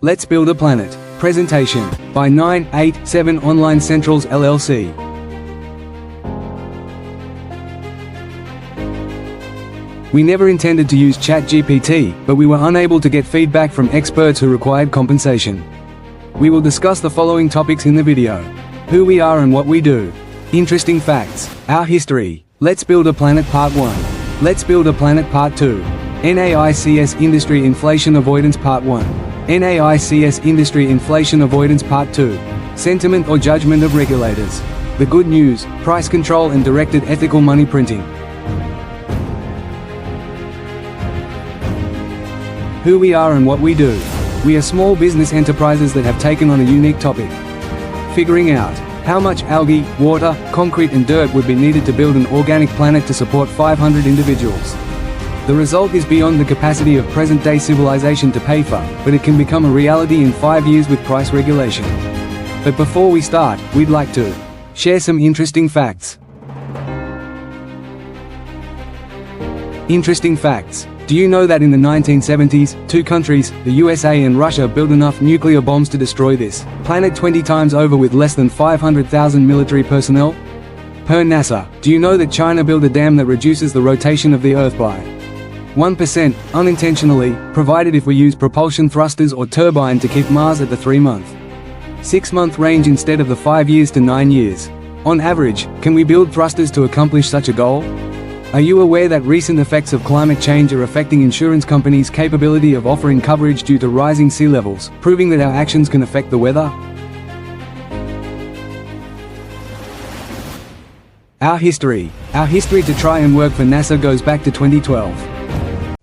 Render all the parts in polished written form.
Let's Build a Planet. Presentation by 987Onlinecentrals LLC. We never intended to use ChatGPT, but we were unable to get feedback from experts who required compensation. We will discuss the following topics in the video. Who we are and what we do. Interesting facts. Our history. Let's Build a Planet Part 1. Let's Build a Planet Part 2. NAICS Industry Inflation Avoidance Part 1. NAICS Industry Inflation Avoidance Part 2. Sentiment or Judgment of Regulators. The Good News, Price Control and Directed Ethical Money Printing. Who we are and what we do. We are small business enterprises that have taken on a unique topic. Figuring out how much algae, water, concrete and dirt would be needed to build an organic planet to support 500 individuals. The result is beyond the capacity of present-day civilization to pay for, but it can become a reality in 5 years with price regulation. But before we start, we'd like to share some interesting facts. Interesting facts. Do you know that in the 1970s, two countries, the USA and Russia, built enough nuclear bombs to destroy this planet 20 times over with less than 500,000 military personnel? Per NASA, do you know that China built a dam that reduces the rotation of the Earth by 1%, unintentionally, provided if we use propulsion thrusters or turbine to keep Mars at the 3-month, 6-month range instead of the 5 years to 9 years? On average, can we build thrusters to accomplish such a goal? Are you aware that recent effects of climate change are affecting insurance companies' capability of offering coverage due to rising sea levels, proving that our actions can affect the weather? Our history. Our history to try and work for NASA goes back to 2012.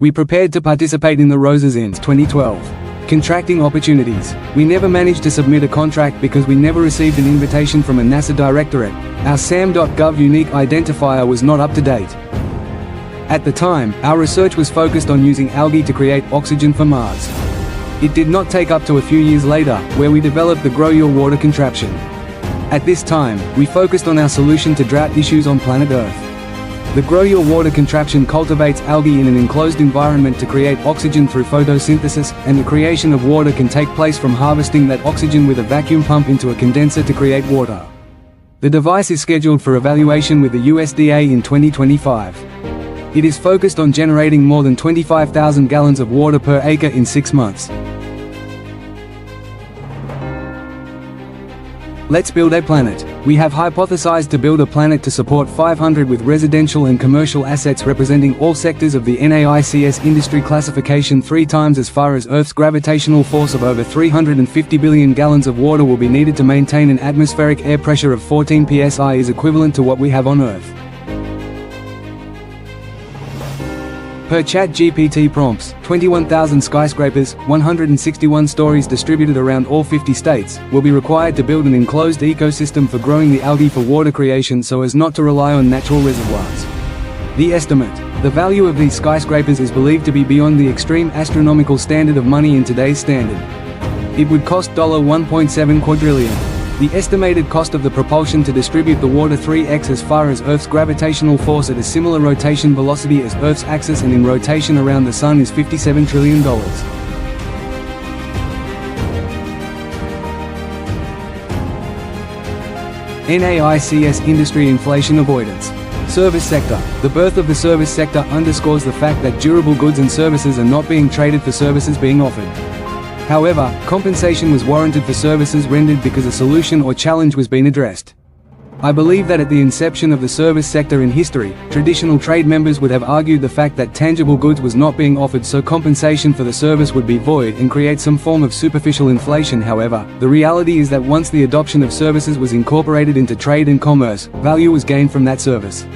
We prepared to participate in the Roses in 2012. Contracting opportunities. We never managed to submit a contract because we never received an invitation from a NASA directorate. Our SAM.gov unique identifier was not up to date. At the time, our research was focused on using algae to create oxygen for Mars. It did not take up to a few years later, where we developed the Grow Your Water contraption. At this time, we focused on our solution to drought issues on planet Earth. The Grow Your Water contraption cultivates algae in an enclosed environment to create oxygen through photosynthesis, and the creation of water can take place from harvesting that oxygen with a vacuum pump into a condenser to create water. The device is scheduled for evaluation with the USDA in 2025. It is focused on generating more than 25,000 gallons of water per acre in 6 months. Let's build a planet. We have hypothesized to build a planet to support 500 with residential and commercial assets representing all sectors of the NAICS industry classification. 3 times as far as Earth's gravitational force of over 350 billion gallons of water will be needed to maintain an atmospheric air pressure of 14 psi is equivalent to what we have on Earth. Per ChatGPT prompts, 21,000 skyscrapers, 161 stories distributed around all 50 states, will be required to build an enclosed ecosystem for growing the algae for water creation so as not to rely on natural reservoirs. The estimate. The value of these skyscrapers is believed to be beyond the extreme astronomical standard of money in today's standard. It would cost $1.7 quadrillion. The estimated cost of the propulsion to distribute the water 3x as far as Earth's gravitational force at a similar rotation velocity as Earth's axis and in rotation around the Sun is $57 trillion. NAICS Industry Inflation Avoidance. Service sector. The birth of the service sector underscores the fact that durable goods and services are not being traded for services being offered. However, compensation was warranted for services rendered because a solution or challenge was being addressed. I believe that at the inception of the service sector in history, traditional trade members would have argued the fact that tangible goods was not being offered so compensation for the service would be void and create some form of superficial inflation. However, the reality is that once the adoption of services was incorporated into trade and commerce, value was gained from that service.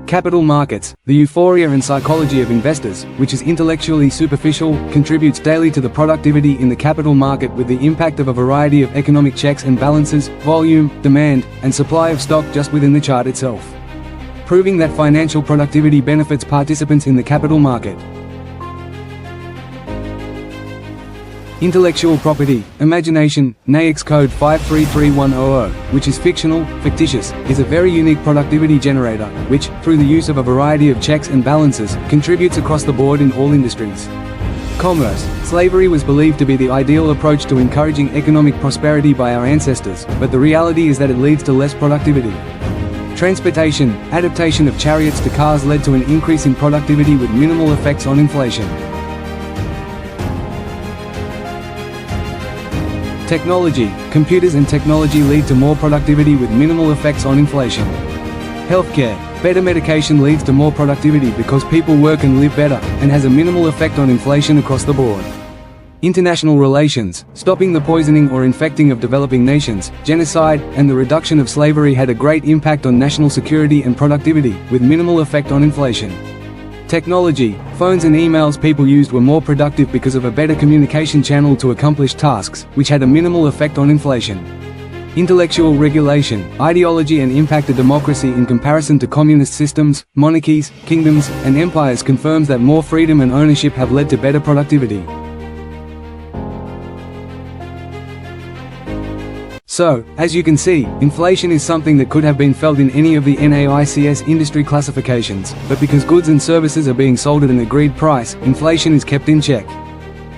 Capital markets. The euphoria and psychology of investors, which is intellectually superficial, contributes daily to the productivity in the capital market with the impact of a variety of economic checks and balances, volume, demand, and supply of stock just within the chart itself, proving that financial productivity benefits participants in the capital market. Intellectual property, imagination, NAICS code 533100, which is fictional, fictitious, is a very unique productivity generator, which, through the use of a variety of checks and balances, contributes across the board in all industries. Commerce. Slavery was believed to be the ideal approach to encouraging economic prosperity by our ancestors, but the reality is that it leads to less productivity. Transportation. Adaptation of chariots to cars led to an increase in productivity with minimal effects on inflation. Technology. Computers and technology lead to more productivity with minimal effects on inflation. Healthcare. Better medication leads to more productivity because people work and live better, and has a minimal effect on inflation across the board. International relations. Stopping the poisoning or infecting of developing nations, genocide, and the reduction of slavery had a great impact on national security and productivity, with minimal effect on inflation. Technology. Phones and emails people used were more productive because of a better communication channel to accomplish tasks, which had a minimal effect on inflation. Intellectual regulation. Ideology and impact of democracy in comparison to communist systems, monarchies, kingdoms, and empires confirms that more freedom and ownership have led to better productivity. So, as you can see, inflation is something that could have been felt in any of the NAICS industry classifications, but because goods and services are being sold at an agreed price, inflation is kept in check.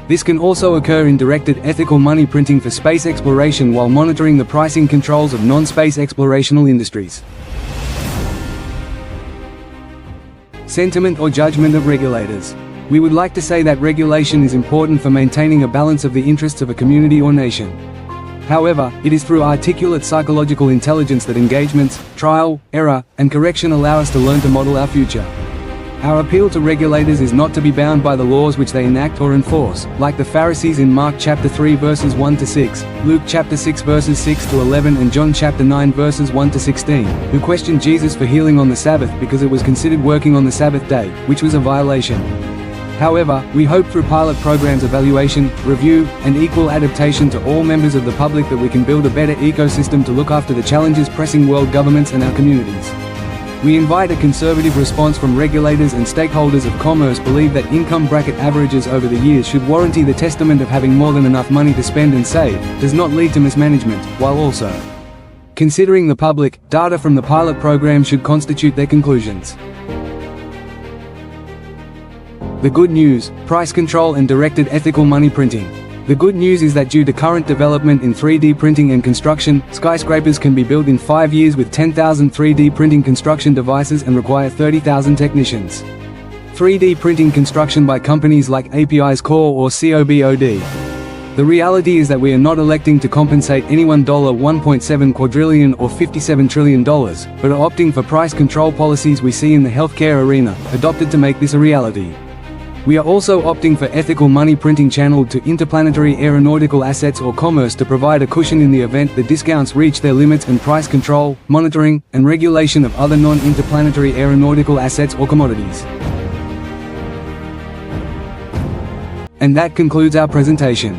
This can also occur in directed ethical money printing for space exploration while monitoring the pricing controls of non-space explorational industries. Sentiment or judgment of regulators. We would like to say that regulation is important for maintaining a balance of the interests of a community or nation. However, it is through articulate psychological intelligence that engagements, trial, error, and correction allow us to learn to model our future. Our appeal to regulators is not to be bound by the laws which they enact or enforce, like the Pharisees in Mark chapter 3 verses 1 to 6, Luke chapter 6 verses 6 to 11 and John chapter 9 verses 1 to 16, who questioned Jesus for healing on the Sabbath because it was considered working on the Sabbath day, which was a violation. However, we hope through pilot programs evaluation, review, and equal adaptation to all members of the public that we can build a better ecosystem to look after the challenges pressing world governments and our communities. We invite a conservative response from regulators and stakeholders of commerce believe that income bracket averages over the years should warranty the testament of having more than enough money to spend and save, does not lead to mismanagement, while also considering the public, data from the pilot program should constitute their conclusions. The good news, price control and directed ethical money printing. The good news is that due to current development in 3D printing and construction, skyscrapers can be built in 5 years with 10,000 3D printing construction devices and require 30,000 technicians. 3D printing construction by companies like API's Core or COBOD. The reality is that we are not electing to compensate anyone $1.7 quadrillion or $57 trillion, but are opting for price control policies we see in the healthcare arena, adopted to make this a reality. We are also opting for ethical money printing channeled to interplanetary aeronautical assets or commerce to provide a cushion in the event the discounts reach their limits and price control, monitoring, and regulation of other non-interplanetary aeronautical assets or commodities. And that concludes our presentation.